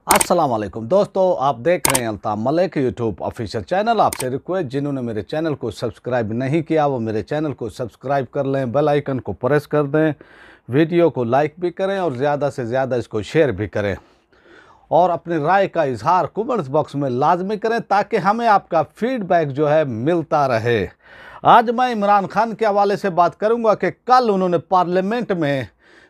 अस्सलाम वालेकुम दोस्तों, आप देख रहे हैं Altaf Malik YouTube official channel. आपसे रिक्वेस्ट, जिन्होंने मेरे चैनल को सब्सक्राइब नहीं किया वो मेरे चैनल को सब्सक्राइब कर लें, बेल आइकन को प्रेस कर दें, वीडियो को लाइक भी करें और ज़्यादा से ज़्यादा इसको शेयर भी करें और अपनी राय का इजहार कमेंट्स बॉक्स में लाजमी करें ताकि हमें आपका फीडबैक जो है मिलता रहे। आज मैं इमरान खान के हवाले से बात करूंगा कि कल उन्होंने पार्लियामेंट में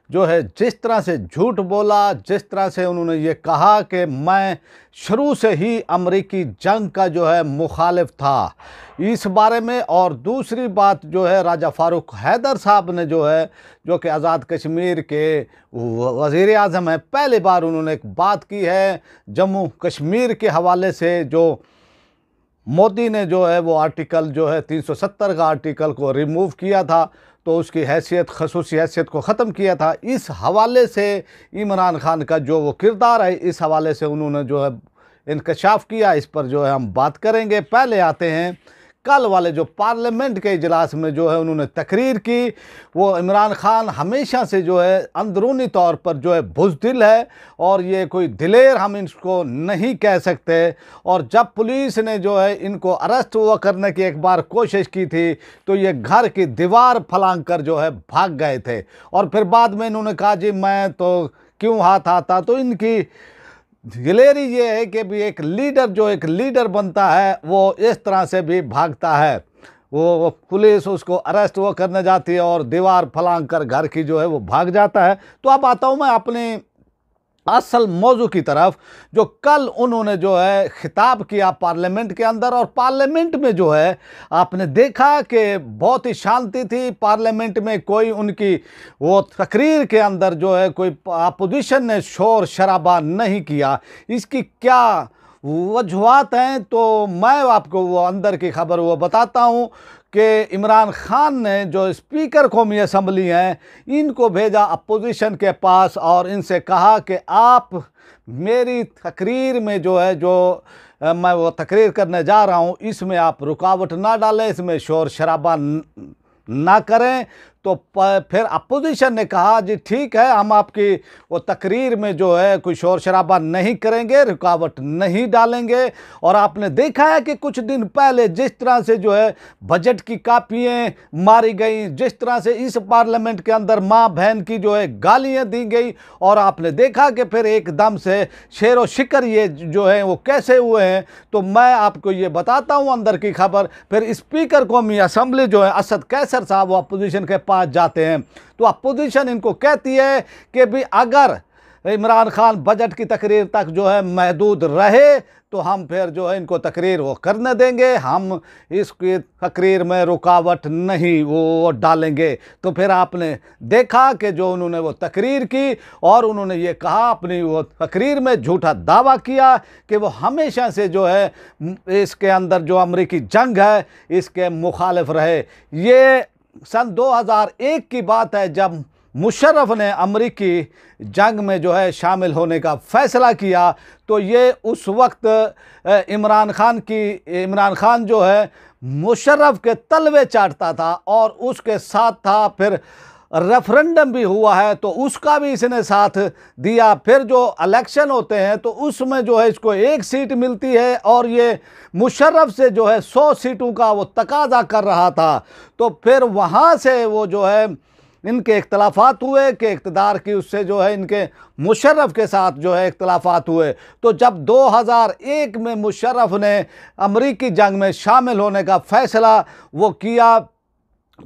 जो है जिस तरह से झूठ बोला, जिस तरह से उन्होंने ये कहा कि मैं शुरू से ही अमरीकी जंग का जो है मुखालिफ था, इस बारे में। और दूसरी बात जो है, राजा फारूक हैदर साहब ने जो है, जो कि आज़ाद कश्मीर के वज़ीर आज़म हैं, पहली बार उन्होंने एक बात की है जम्मू कश्मीर के हवाले से। जो मोदी ने जो है वो आर्टिकल जो है 370 का आर्टिकल को रिमूव किया था, तो उसकी हैसियत, खसूसी हैसियत को ख़त्म किया था। इस हवाले से इमरान खान का जो वो किरदार है, इस हवाले से उन्होंने जो है इंकशाफ किया, इस पर जो है हम बात करेंगे। पहले आते हैं कल वाले जो पार्लियामेंट के इजलास में जो है उन्होंने तकरीर की। वो इमरान खान हमेशा से जो है अंदरूनी तौर पर जो है बुज़दिल है और ये कोई दिलेर हम इसको नहीं कह सकते। और जब पुलिस ने जो है इनको अरेस्ट हुआ करने की एक बार कोशिश की थी तो ये घर की दीवार फलांग कर जो है भाग गए थे। और फिर बाद में इन्होंने कहा जी मैं तो क्यों हाथ आता। तो इनकी दिलेरी ये है कि भी एक लीडर जो एक लीडर बनता है वो इस तरह से भी भागता है। वो पुलिस उसको अरेस्ट वो करने जाती है और दीवार फलांग कर घर की जो है वो भाग जाता है। तो अब आता हूँ मैं अपने असल मौजू की तरफ। जो कल उन्होंने जो है खिताब किया पार्लियामेंट के अंदर, और पार्लियामेंट में जो है आपने देखा कि बहुत ही शांति थी। पार्लियामेंट में कोई उनकी वो तकरीर के अंदर जो है कोई अपोजिशन ने शोर शराबा नहीं किया। इसकी क्या वजूहात हैं तो मैं आपको वो अंदर की खबर वो बताता हूँ कि इमरान खान ने जो स्पीकर कौमी असम्बली हैं इनको भेजा अपोजिशन के पास और इनसे कहा कि आप मेरी तकरीर में जो है जो मैं वो तकरीर करने जा रहा हूँ इसमें आप रुकावट ना डालें, इसमें शोर शराबा ना करें। तो फिर अपोजिशन ने कहा जी ठीक है, हम आपकी वो तकरीर में जो है कोई शोर शराबा नहीं करेंगे, रुकावट नहीं डालेंगे। और आपने देखा है कि कुछ दिन पहले जिस तरह से जो है बजट की कापियाँ मारी गई, जिस तरह से इस पार्लियामेंट के अंदर माँ बहन की जो है गालियाँ दी गई, और आपने देखा कि फिर एकदम से शेर व शिकर ये जो है वो कैसे हुए हैं। तो मैं आपको ये बताता हूँ अंदर की खबर। फिर स्पीकर कौमी असम्बली जो है असद कैसर साहब वो अपोजिशन के पास जाते हैं। तो अपोजिशन इनको कहती है कि भी अगर इमरान खान बजट की तकरीर तक जो है महदूद रहे तो हम फिर जो है इनको तकरीर वो करने देंगे, हम इसकी तकरीर में रुकावट नहीं वो डालेंगे। तो फिर आपने देखा कि जो उन्होंने वो तकरीर की और उन्होंने ये कहा अपनी वो तकरीर में झूठा दावा किया कि वो हमेशा से जो है इसके अंदर जो अमरीकी जंग है इसके मुखालिफ रहे। ये सन 2001 की बात है जब मुशर्रफ ने अमरीकी जंग में जो है शामिल होने का फ़ैसला किया। तो ये उस वक्त इमरान खान जो है मुशर्रफ के तलवे चाटता था और उसके साथ था। फिर रेफरेंडम भी हुआ है तो उसका भी इसने साथ दिया। फिर जो इलेक्शन होते हैं तो उसमें जो है इसको 1 सीट मिलती है और ये मुशर्रफ से जो है 100 सीटों का वो तकाजा कर रहा था। तो फिर वहाँ से वो जो है इनके इख्तलाफात हुए कि इक़्तिदार की उससे जो है इनके मुशर्रफ के साथ जो है इख्तलाफात हुए। तो जब 2001 में मुशर्रफ ने अमरीकी जंग में शामिल होने का फ़ैसला वो किया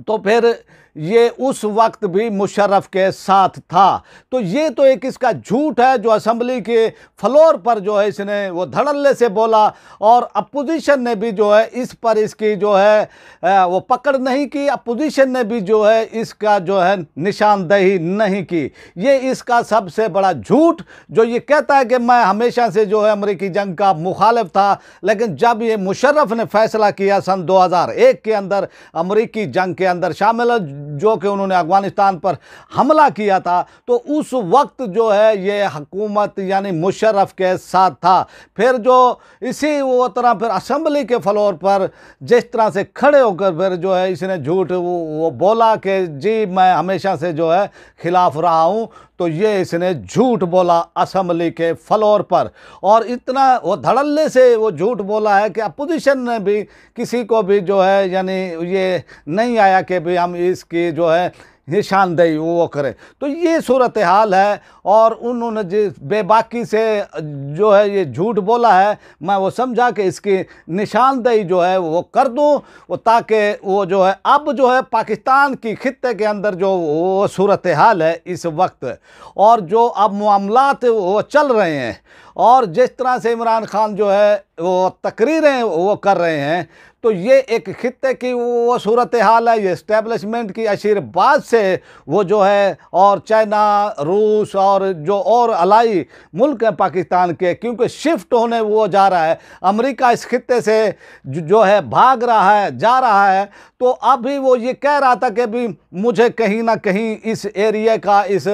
तो फिर ये उस वक्त भी मुशर्रफ के साथ था। तो ये तो एक इसका झूठ है जो असम्बली के फ्लोर पर जो है इसने वो धड़ल्ले से बोला, और अपोजिशन ने भी जो है इस पर इसकी जो है वो पकड़ नहीं की। अपोजिशन ने भी जो है इसका जो है निशानदेही नहीं की। ये इसका सबसे बड़ा झूठ जो ये कहता है कि मैं हमेशा से जो है अमरीकी जंग का मुखालिफ था, लेकिन जब ये मुशर्रफ ने फैसला किया सन 2001 के अंदर अमरीकी जंग के अंदर शामिल जो कि उन्होंने अफगानिस्तान पर हमला किया था, तो उस वक्त जो है ये हुकूमत यानी मुशर्रफ के साथ था। फिर जो इसी वो तरह फिर असम्बली के फ्लोर पर जिस तरह से खड़े होकर फिर जो है इसने झूठ वो बोला कि जी मैं हमेशा से जो है खिलाफ रहा हूँ। तो ये इसने झूठ बोला असम्बली के फ्लोर पर, और इतना वो धड़ल्ले से वो झूठ बोला है कि अपोजिशन ने भी किसी को भी जो है यानी ये नहीं आया कि भी हम इसकी जो है निशानदेही वो करें। तो ये सूरत हाल है, और उन्होंने जिस बेबाकी से जो है ये झूठ बोला है, मैं वो समझा कि इसकी निशानदेही जो है वो कर दूं, वो ताकि वो जो है अब जो है पाकिस्तान की खित्ते के अंदर जो वो सूरत हाल है इस वक्त, और जो अब मामलात वो चल रहे हैं, और जिस तरह से इमरान खान जो है वो तकरीरें वो कर रहे हैं, तो ये एक खित्ते की वो सूरत हाल है। ये इस्टेब्लिशमेंट की आशीर्वाद से वो जो है, और चाइना, रूस और जो और अलाई मुल्क हैं पाकिस्तान के, क्योंकि शिफ्ट होने वो जा रहा है, अमेरिका इस खित्ते से जो है भाग रहा है, जा रहा है। तो अभी वो ये कह रहा था कि भी मुझे कहीं ना कहीं इस एरिया का, इस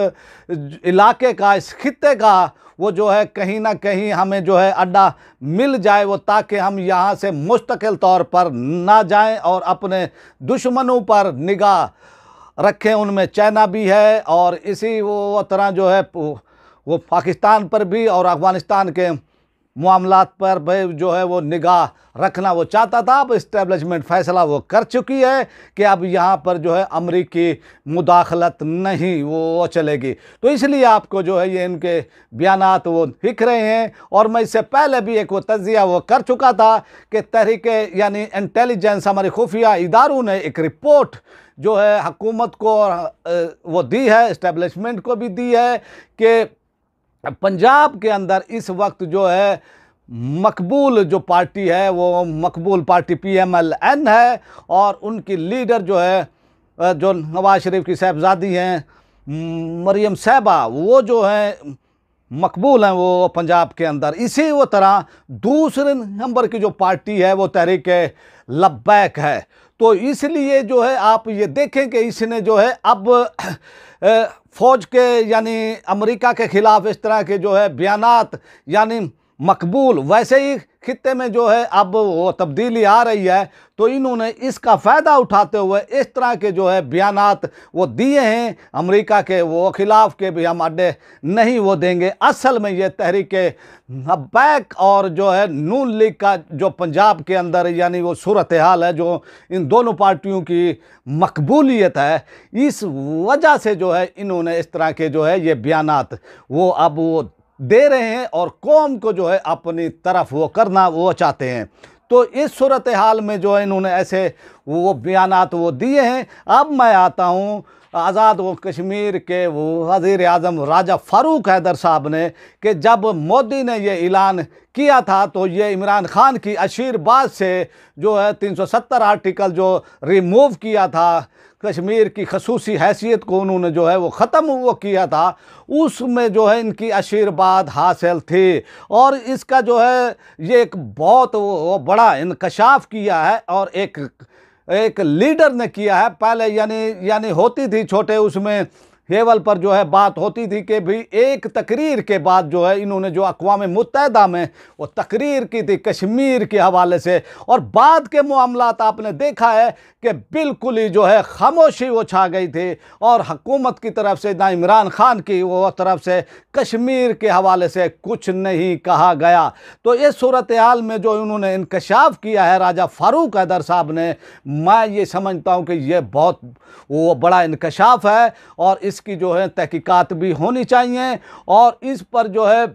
इलाके का, इस खित्ते का वो जो है कहीं ना कहीं हमें जो है अड्डा मिल जाए, वो ताकि हम यहाँ से मुस्तकिल तौर पर ना जाएं और अपने दुश्मनों पर निगाह रखें। उनमें चाइना भी है, और इसी वो तरह जो है वो पाकिस्तान पर भी और अफ़गानिस्तान के मामलात पर भी जो है वो निगाह रखना वो चाहता था। अब इस्टेब्लिशमेंट फ़ैसला वो कर चुकी है कि अब यहाँ पर जो है अमरीकी मुदाखलत नहीं वो चलेगी। तो इसलिए आपको जो है ये इनके बयानात वो दिख रहे हैं, और मैं इससे पहले भी एक वो तज्जिया वो कर चुका था कि तहरीके यानी इंटेलिजेंस, हमारे खुफिया इदारों ने एक रिपोर्ट जो है हुकूमत को वो दी है, इस्टेब्लिशमेंट को भी दी है कि पंजाब के अंदर इस वक्त जो है मकबूल जो पार्टी है वो मकबूल पार्टी PMLN है, और उनकी लीडर जो है जो नवाज शरीफ की साहबजादी हैं मरियम साहबा, वो जो है मकबूल हैं वो पंजाब के अंदर। इसी वो तरह दूसरे नंबर की जो पार्टी है वो तहरीके लब्बैक है। तो इसलिए जो है आप ये देखें कि इसने जो है अब फ़ौज के यानी अमेरिका के ख़िलाफ़ इस तरह के जो है बयानात, यानी मकबूल वैसे ही खित्ते में जो है अब वो तब्दीली आ रही है, तो इन्होंने इसका फ़ायदा उठाते हुए इस तरह के जो है बयानात वो दिए हैं अमेरिका के वो ख़िलाफ़ के भी हम अड्डे नहीं वो देंगे। असल में ये तहरीके लब्बैक और जो है नून लीग का जो पंजाब के अंदर यानी वो सूरत हाल है, जो इन दोनों पार्टियों की मकबूलियत है, इस वजह से जो है इन्होंने इस तरह के जो है ये बयानात वो अब वो दे रहे हैं, और कौम को जो है अपनी तरफ वो करना वो चाहते हैं। तो इस सूरत हाल में जो है इन्होंने ऐसे वो बयानात वो दिए हैं। अब मैं आता हूँ आज़ाद वो कश्मीर के वो वज़ीर आज़म राजा फारूक हैदर साहब ने, कि जब मोदी ने ये ऐलान किया था तो ये इमरान खान की आशीर्वाद से जो है 370 आर्टिकल जो रिमूव किया था, कश्मीर की खसूसी हैसियत को उन्होंने जो है वो ख़त्म वो किया था, उसमें जो है इनकी आशीर्वाद हासिल थी, और इसका जो है ये एक बहुत वो बड़ा इंकशाफ किया है, और एक लीडर ने किया है। पहले यानी होती थी छोटे उसमें लेवल पर जो है बात होती थी कि भी एक तकरीर के बाद जो है इन्होंने जो अक़वाम मुत्तहिदा में वो तकरीर की थी कश्मीर के हवाले से, और बाद के मामलात आपने देखा है कि बिल्कुल ही जो है खामोशी वो छा गई थी, और हुकूमत की तरफ से ना इमरान खान की वो तरफ से कश्मीर के हवाले से कुछ नहीं कहा गया। तो इस सूरत हाल में जो इन्होंने इंकशाफ किया है राजा फारूक हैदर साहब ने, मैं ये समझता हूँ कि ये बहुत वो बड़ा इंकशाफ है, और इसकी जो है तहकीकात भी होनी चाहिए, और इस पर जो है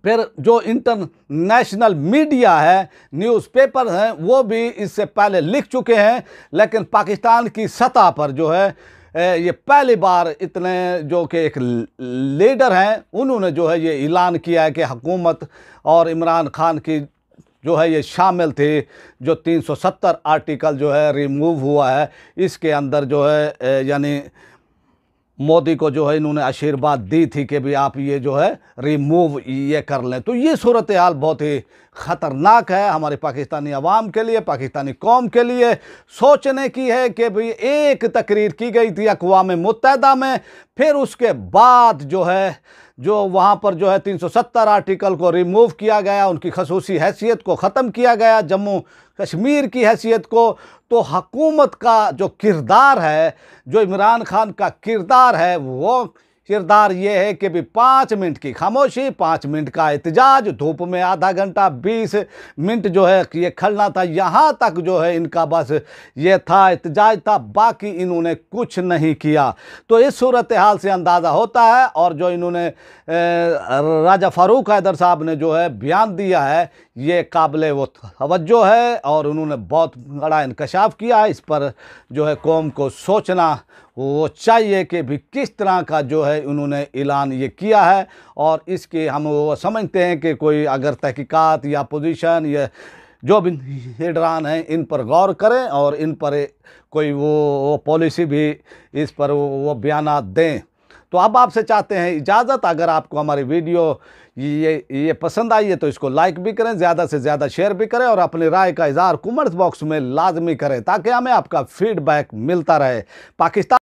फिर जो इंटरनेशनल मीडिया है, न्यूज़पेपर हैं, वो भी इससे पहले लिख चुके हैं, लेकिन पाकिस्तान की सतह पर जो है ये पहली बार इतने जो कि एक लीडर हैं उन्होंने जो है ये ऐलान किया है कि हुकूमत और इमरान खान की जो है ये शामिल थे। जो 370 आर्टिकल जो है रिमूव हुआ है, इसके अंदर जो है यानी मोदी को जो है इन्होंने आशीर्वाद दी थी कि भी आप ये जो है रिमूव ये कर लें। तो ये सूरत हाल बहुत ही ख़तरनाक है हमारे पाकिस्तानी अवाम के लिए, पाकिस्तानी कौम के लिए। सोचने की है कि भाई एक तकरीर की गई थी अक़वाम मुत्तहिदा में, फिर उसके बाद जो है जो वहाँ पर जो है 370 आर्टिकल को रिमूव किया गया, उनकी खसूसी हैसियत को ख़त्म किया गया, जम्मू कश्मीर की हैसियत को। तो हुकूमत का जो किरदार है, जो इमरान खान का किरदार है, वो किरदार ये है कि भी 5 मिनट की खामोशी, 5 मिनट का एहतजाज, धूप में आधा घंटा 20 मिनट जो है ये खड़ना था, यहाँ तक जो है इनका बस ये था, एहतजाज था, बाकी इन्होंने कुछ नहीं किया। तो इस सूरत हाल से अंदाज़ा होता है, और जो इन्होंने राजा फारूक हैदर साहब ने जो है बयान दिया है ये काबिल वो तवज्जो है, और उन्होंने बहुत बड़ा इंकशाफ किया है। इस पर जो है कौम को सोचना वो चाहिए कि भी किस तरह का जो है उन्होंने ऐलान ये किया है, और इसके हम वो समझते हैं कि कोई अगर तहकीकात या पोजीशन या जो भी लीडरान हैं इन पर गौर करें, और इन पर कोई वो पॉलिसी भी इस पर वो बयानात दें। तो अब आपसे चाहते हैं इजाज़त। अगर आपको हमारी वीडियो ये पसंद आई है तो इसको लाइक भी करें, ज़्यादा से ज़्यादा शेयर भी करें, और अपनी राय का इज़हार कमेंट्स बॉक्स में लाजमी करें ताकि हमें आपका फीडबैक मिलता रहे। पाकिस्तान